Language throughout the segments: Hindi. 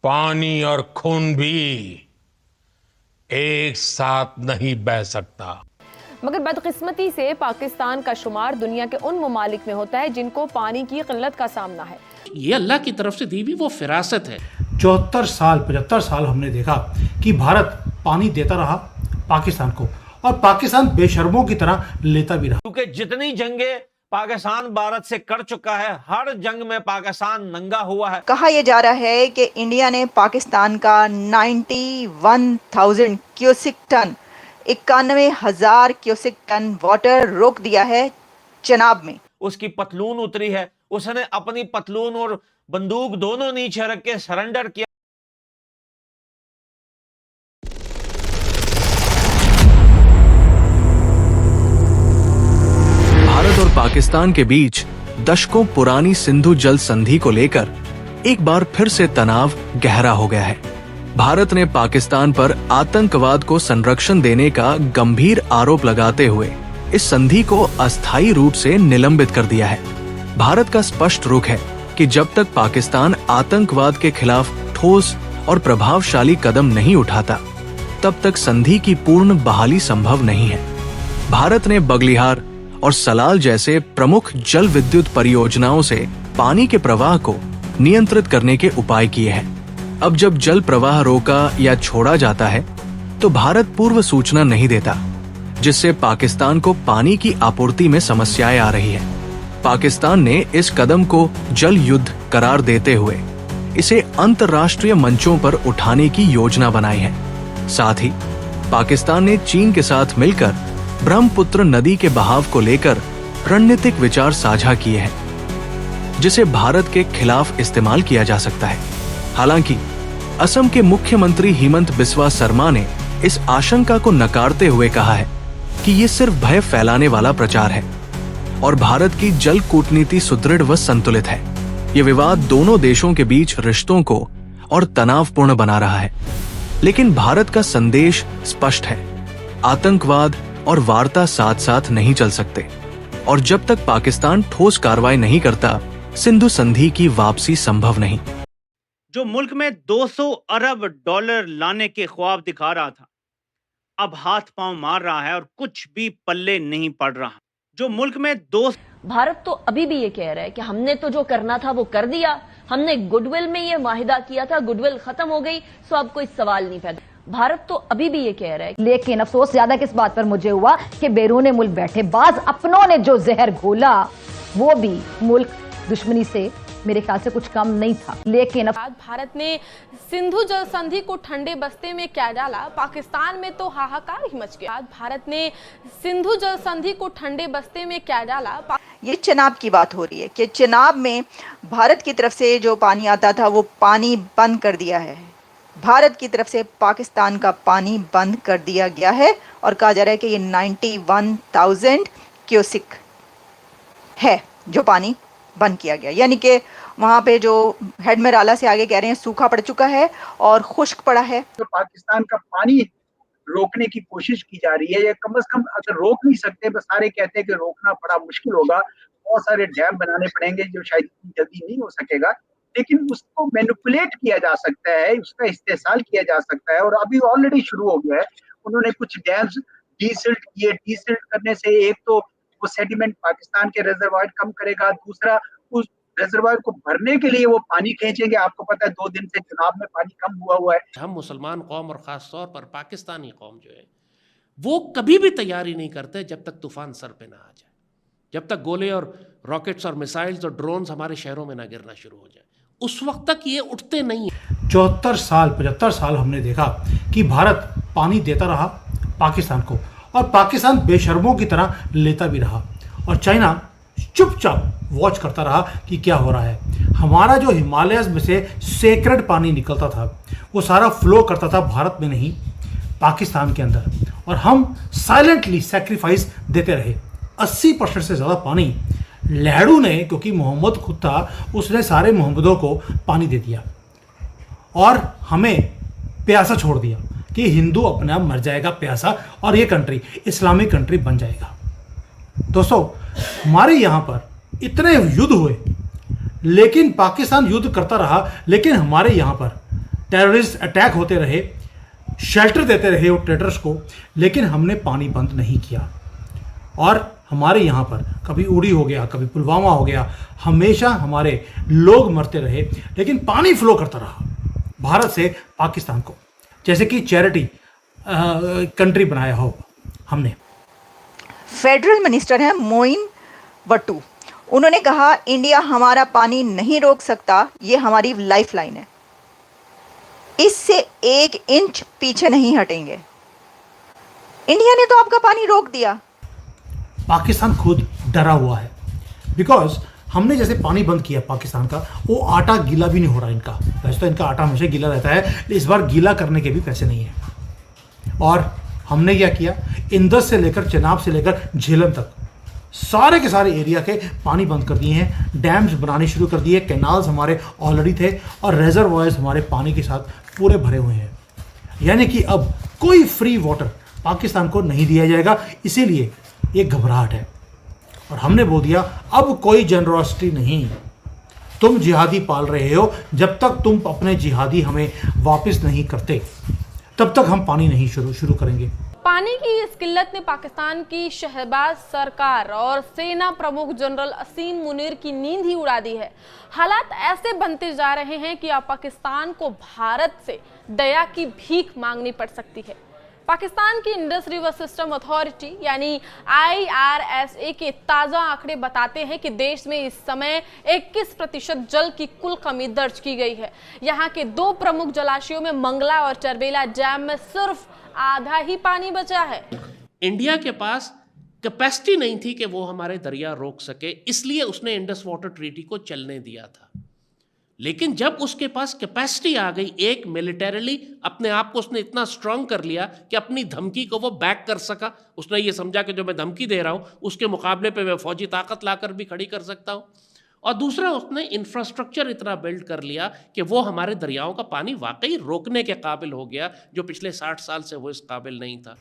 पानी और खून भी एक साथ नहीं बह सकता। मगर बदकिस्मती से पाकिस्तान का शुमार दुनिया के उन ममालिक में होता है जिनको पानी की किल्लत का सामना है। ये अल्लाह की तरफ से दी हुई वो फिरासत है। 74 साल 75 साल हमने देखा कि भारत पानी देता रहा पाकिस्तान को, और पाकिस्तान बेशर्मों की तरह लेता भी रहा। क्योंकि जितनी जंगें पाकिस्तान भारत से कर चुका है, हर जंग में पाकिस्तान नंगा हुआ है। कहा यह जा रहा है कि इंडिया ने पाकिस्तान का 91,000 cusec ton 91,000 cusec ton water रोक दिया है चनाब में। उसकी पतलून उतरी है, उसने अपनी पतलून और बंदूक दोनों नीचे रख के सरेंडर किया। भारत और पाकिस्तान के बीच दशकों पुरानी सिंधु जल संधि को लेकर एक बार फिर से तनाव गहरा हो गया है। भारत ने पाकिस्तान पर आतंकवाद को संरक्षण देने का गंभीर आरोप लगाते हुए इस संधि को अस्थायी रूप से निलंबित कर दिया है। भारत का स्पष्ट रुख है कि जब तक पाकिस्तान आतंकवाद के खिलाफ ठोस और प्रभावशाली कदम नहीं उठाता, तब तक संधि की पूर्ण बहाली संभव नहीं है। भारत ने बगलिहार और सलाल जैसे प्रमुख जल विद्युत परियोजनाओं से पानी के प्रवाह को नियंत्रित करने के उपाय किए हैं। अब जब जल प्रवाह रोका या छोड़ा जाता है, तो भारत पूर्व सूचना नहीं देता, जिससे पाकिस्तान को पानी की आपूर्ति में समस्याएं आ रही है। पाकिस्तान ने इस कदम को जल युद्ध करार देते हुए इसे अंतर्राष्ट्रीय मंचों पर उठाने की योजना बनाई है। साथ ही पाकिस्तान ने चीन के साथ मिलकर ब्रह्मपुत्र नदी के बहाव को लेकर रणनीतिक विचार साझा किए हैं, जिसे भारत के खिलाफ इस्तेमाल किया जा सकता है। हालांकि असम के मुख्यमंत्री हिमंत बिस्वा शर्मा ने इस आशंका को नकारते हुए कहा है कि ये सिर्फ भय फैलाने वाला प्रचार है और भारत की जल कूटनीति सुदृढ़ व संतुलित है। ये विवाद दोनों देशों के बीच रिश्तों को और तनावपूर्ण बना रहा है, लेकिन भारत का संदेश स्पष्ट है, आतंकवाद और वार्ता साथ साथ नहीं चल सकते, और जब तक पाकिस्तान ठोस कार्रवाई नहीं करता, सिंधु संधि की वापसी संभव नहीं। जो मुल्क में 200 अरब डॉलर लाने के ख्वाब दिखा रहा था, अब हाथ पांव मार रहा है और कुछ भी पल्ले नहीं पड़ रहा। जो मुल्क में भारत तो अभी भी ये कह रहा है कि हमने तो जो करना था वो कर दिया, हमने गुडविल में ये माहिदा किया था, गुडविल खत्म हो गई, सो अब कोई सवाल नहीं पैदा। भारत तो अभी भी ये कह रहा है। लेकिन अफसोस ज्यादा किस बात पर मुझे हुआ कि बैरूने मुल्क बैठे बाज अपनों ने जो जहर घोला, वो भी मुल्क दुश्मनी से मेरे ख्याल से कुछ कम नहीं था। लेकिन भारत ने सिंधु जल संधि को ठंडे बस्ते में क्या डाला, पाकिस्तान में तो हाहाकार ही मच गया। भारत ने सिंधु जल संधि को ठंडे बस्ते में क्या डाला। ये चनाब की बात हो रही है कि चनाब में भारत की तरफ से जो पानी आता था वो पानी बंद कर दिया है। भारत की तरफ से पाकिस्तान का पानी बंद कर दिया गया है और कहा जा रहा है कि ये 91,000 क्यूसिक है जो पानी बंद किया गया, यानी कि वहाँ पे जो हेडमेराला से आगे कह रहे हैं सूखा पड़ चुका है और खुश्क पड़ा है। तो पाकिस्तान का पानी रोकने की कोशिश की जा रही है, या कम से कम अगर रोक नहीं सकते, बस सारे कहते हैं कि रोकना बड़ा मुश्किल होगा, बहुत सारे डैम बनाने पड़ेंगे जो शायद जल्दी नहीं हो सकेगा, लेकिन उसको मैनिपुलेट किया जा सकता है, उसका इस्तेमाल किया जा सकता है, और अभी ऑलरेडी शुरू हो गया है। उन्होंने कुछ डैम्स डीसिल्ट किए। डीसिल्ट करने से एक तो वो सेडिमेंट पाकिस्तान के रिजर्वायर कम करेगा, दूसरा उस रिजर्वायर को भरने के लिए वो पानी खींचेंगे। आपको पता है 2 दिन से चनाब में पानी कम हुआ है। हम मुसलमान कौम और खास तौर पर पाकिस्तानी कौम जो है वो कभी भी तैयारी नहीं करते जब तक तूफान सर पे ना आ जाए, जब तक गोले और रॉकेट्स और मिसाइल्स और ड्रोन्स हमारे शहरों में ना गिरना शुरू हो जाए, उस वक्त तक ये उठते नहीं है। 74 साल 75 साल हमने देखा कि भारत पानी देता रहा पाकिस्तान को, और पाकिस्तान बेशर्मों की तरह लेता भी रहा, और चाइना चुपचाप वॉच करता रहा कि क्या हो रहा है। हमारा जो हिमालयस में से सेक्रेड पानी निकलता था वो सारा फ्लो करता था भारत में नहीं, पाकिस्तान के अंदर, और हम साइलेंटली सैक्रिफाइस देते रहे। 80% से ज़्यादा पानी लहड़ू ने, क्योंकि मोहम्मद खुद था, उसने सारे मोहम्मदों को पानी दे दिया और हमें प्यासा छोड़ दिया कि हिंदू अपने आप मर जाएगा प्यासा और ये कंट्री इस्लामिक कंट्री बन जाएगा। दोस्तों, हमारे यहाँ पर इतने युद्ध हुए, लेकिन पाकिस्तान युद्ध करता रहा, लेकिन हमारे यहाँ पर टेररिस्ट अटैक होते रहे, शेल्टर देते रहे वो ट्रेडर्स को, लेकिन हमने पानी बंद नहीं किया। और हमारे यहाँ पर कभी उड़ी हो गया, कभी पुलवामा हो गया, हमेशा हमारे लोग मरते रहे, लेकिन पानी फ्लो करता रहा भारत से पाकिस्तान को, जैसे कि चैरिटी कंट्री बनाया हो हमने। फेडरल मिनिस्टर हैं मोइन वट्टू, उन्होंने कहा इंडिया हमारा पानी नहीं रोक सकता, ये हमारी लाइफलाइन है, इससे 1 इंच पीछे नहीं हटेंगे। इंडिया ने तो आपका पानी रोक दिया। पाकिस्तान खुद डरा हुआ है, बिकॉज हमने जैसे पानी बंद किया पाकिस्तान का, वो आटा गीला भी नहीं हो रहा इनका। वैसे तो इनका आटा हमेशा गीला रहता है, इस बार गीला करने के भी पैसे नहीं है। और हमने क्या किया, इंदस से लेकर चेनाब से लेकर झेलम तक सारे के सारे एरिया के पानी बंद कर दिए हैं, डैम्स बनाने शुरू कर दिए, कैनाल्स हमारे ऑलरेडी थे और रेजरवॉयर्स हमारे पानी के साथ पूरे भरे हुए हैं। यानी कि अब कोई फ्री वाटर पाकिस्तान को नहीं दिया जाएगा, इसीलिए ये घबराहट है। और हमने बोल दिया अब कोई जनरॉसिटी नहीं, तुम जिहादी पाल रहे हो, जब तक तुम अपने जिहादी हमें वापस नहीं करते तब तक हम पानी नहीं शुरू करेंगे। पानी की इस किल्लत ने पाकिस्तान की शहबाज सरकार और सेना प्रमुख जनरल असीम मुनीर की नींद ही उड़ा दी है। हालात ऐसे बनते जा रहे हैं कि अब पाकिस्तान को भारत से दया की भीख मांगनी पड़ सकती है। पाकिस्तान की इंडस रिवर सिस्टम अथॉरिटी यानी IRSA के ताज़ा आंकड़े बताते हैं कि देश में इस समय 21% जल की कुल कमी दर्ज की गई है। यहाँ के 2 प्रमुख जलाशयों में मंगला और चरबेला डैम में सिर्फ आधा ही पानी बचा है। इंडिया के पास कैपेसिटी नहीं थी कि वो हमारे दरिया रोक सके, इसलिए उसने इंडस वाटर ट्रीटी को चलने दिया था। लेकिन जब उसके पास कैपेसिटी आ गई, एक मिलिटरीली अपने आप को उसने इतना स्ट्रांग कर लिया कि अपनी धमकी को वो बैक कर सका। उसने ये समझा कि जो मैं धमकी दे रहा हूँ उसके मुकाबले पे मैं फौजी ताकत लाकर भी खड़ी कर सकता हूँ। और दूसरा, उसने इंफ्रास्ट्रक्चर इतना बिल्ड कर लिया कि वो हमारे दरियाओं का पानी वाकई रोकने के काबिल हो गया, जो पिछले 60 साल से वो इस काबिल नहीं था।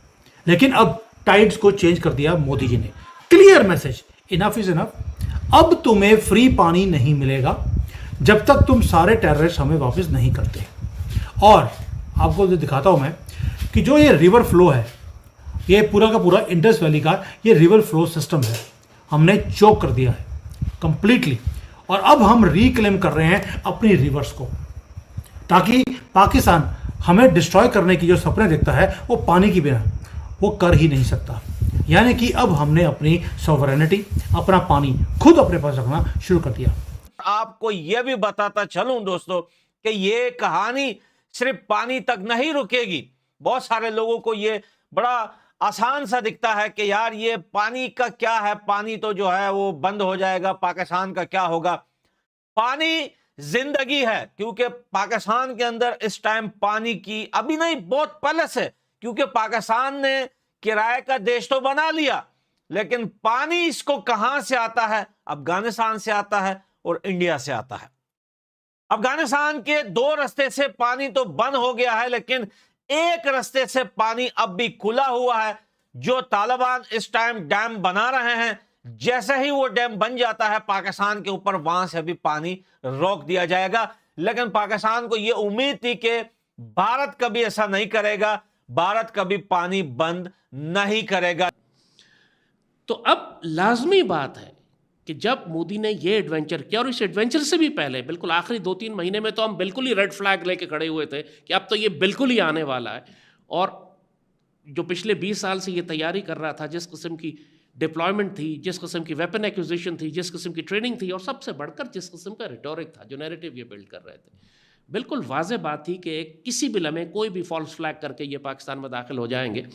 लेकिन अब टाइड्स को चेंज कर दिया मोदी जी ने। Clear message, enough is enough. अब तुम्हें फ्री पानी नहीं मिलेगा जब तक तुम सारे टेररिस्ट हमें वापस नहीं करते। और आपको जो दिखाता हूं मैं कि जो ये रिवर फ्लो है, ये पूरा का पूरा इंडस वैली का ये रिवर फ्लो सिस्टम है, हमने चोक कर दिया है कंप्लीटली। और अब हम रिक्लेम कर रहे हैं अपनी रिवर्स को, ताकि पाकिस्तान हमें डिस्ट्रॉय करने की जो सपने देखता है वो पानी की बिना वो कर ही नहीं सकता। यानी कि अब हमने अपनी सॉवरेनिटी, अपना पानी खुद अपने पास रखना शुरू कर दिया। आपको यह भी बताता चलूं दोस्तों कि ये कहानी सिर्फ पानी तक नहीं रुकेगी। बहुत सारे लोगों को ये बड़ा आसान सा दिखता है कि यार ये पानी का क्या है, पानी तो जो है वो बंद हो जाएगा, पाकिस्तान का क्या होगा। पानी जिंदगी है, क्योंकि पाकिस्तान के अंदर इस टाइम पानी की अभी नहीं, बहुत पहले से, क्योंकि पाकिस्तान ने किराए का देश तो बना लिया, लेकिन पानी इसको कहां से आता है? अफगानिस्तान से आता है और इंडिया से आता है। अफगानिस्तान के 2 रास्ते से पानी तो बंद हो गया है, लेकिन एक रास्ते से पानी अब भी खुला हुआ है, जो तालिबान इस टाइम डैम बना रहे हैं। जैसे ही वो डैम बन जाता है पाकिस्तान के ऊपर, वहां से भी पानी रोक दिया जाएगा। लेकिन पाकिस्तान को यह उम्मीद थी कि भारत कभी ऐसा नहीं करेगा, भारत कभी पानी बंद नहीं करेगा। तो अब लाजमी बात है कि जब मोदी ने ये एडवेंचर किया, और इस एडवेंचर से भी पहले बिल्कुल आखिरी 2-3 महीने में तो हम बिल्कुल ही रेड फ्लैग लेके खड़े हुए थे कि अब तो ये बिल्कुल ही आने वाला है। और जो पिछले 20 साल से ये तैयारी कर रहा था, जिस किस्म की डिप्लॉयमेंट थी, जिस किस्म की वेपन एक्विजिशन थी, जिस किस्म की ट्रेनिंग थी, और सबसे बढ़कर जिस किस्म का रिटोरिक था, जो नैरेटिव ये बिल्ड कर रहे थे, बिल्कुल वाज़ेह बात थी कि किसी भी लम्हे कोई भी फॉल्स फ्लैग करके ये पाकिस्तान में दाखिल हो जाएंगे।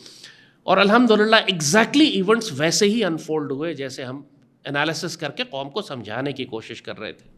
और अल्हम्दुलिल्लाह एग्जैक्टली इवेंट्स वैसे ही अनफोल्ड हुए जैसे हम एनालिसिस करके कौम को समझाने की कोशिश कर रहे थे।